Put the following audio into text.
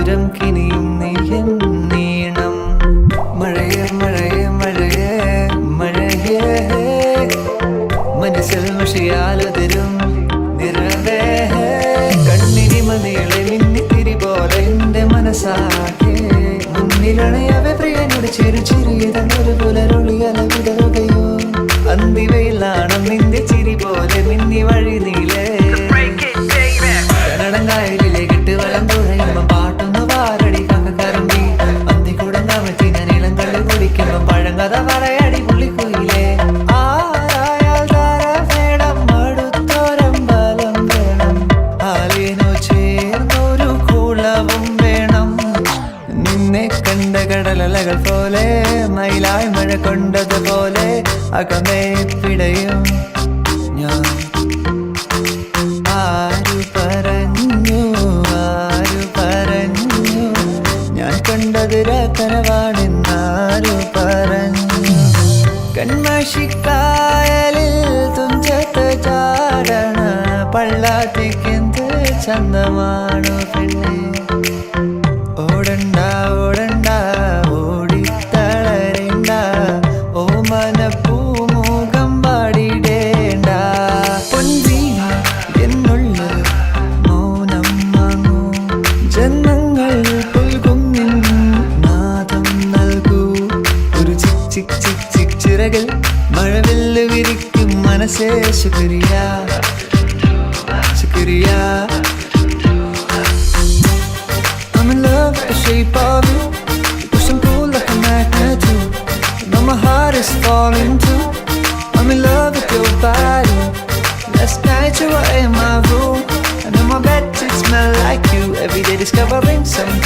മധുരം കിനിയും നീയൻ നീണം. മഴയേ മഴയേ മഴയേ മഴയേ മനസ്സിൽ മഷിയാലുതിരും നിറവേ. കണ്ണിരിമ നീളെ മിന്നിത്തിരി പോലെ എന്റെ മനസ്സാകെ മുന്നിലണയവെ പ്രിയനോട് ചെറു ചെറിയതൊരു പുലരൊളിയല വിടരുകയോ. അന്തിവയിലാണ് നിന്റെ ചിരി പോലെ മിന്നി വഴി നീളെ. കനടങ്കായലിലെ കെട്ട് വലം തുഴയുമ്പോ പാട്ടൊന്ന് പാരടി കക്കരമ്പി. അന്തിക്കൂടം കമറ്റി ഞാൻ ഇളം കള്ളി കുടിക്കുമ്പോ പഴങ്കഥ പറയടി പുള്ളിക്കുയിലേ. ആരായാൽ താര വേണം അടുത്തോരമ്പലം വേണം. ആലിനു ചേർന്നൊരു കുളവും വേണം. നിന്നെ കണ്ട കടലലകൾ പോലെ മയിലായി മഴ കൊണ്ടതുപോലെ അകമേ പിടയും ഞാൻ. ആരു പറഞ്ഞു ഞാൻ കണ്ടത് കനവാണെന്നാരു പറഞ്ഞു. കൺമഷിക്കായലിൽ തുഞ്ചത്ത് ചാടണ പള്ളാത്തേക്കെന്ത് ചന്തമാണോ പെണ്ണെ. ഓടണ്ട ഓടണ്ട ഓടിത്തളരണ്ട ഓമന പൂമുഖം പാടിടേണ്ട. പൊൻവീണ എന്നുള്ള മൗനം വാങ്ങൂ. ജന്മങ്ങൾ പുൽകും നിൻ നാദം നൽകൂ. ഒരു ചിക് ചിക് ചിക് ചിക് ചിറകിൽ മഴവില്ല് വിരിക്കും മനസ്സേ. ശുക്രിയ ശുക്രിയ. I'm in love with the shape of you. You push and pull like a magnet too. You know my heart is falling too. I'm in love with your body. Last night you were in my room, and in my bed it smelled like you. Every day discovering something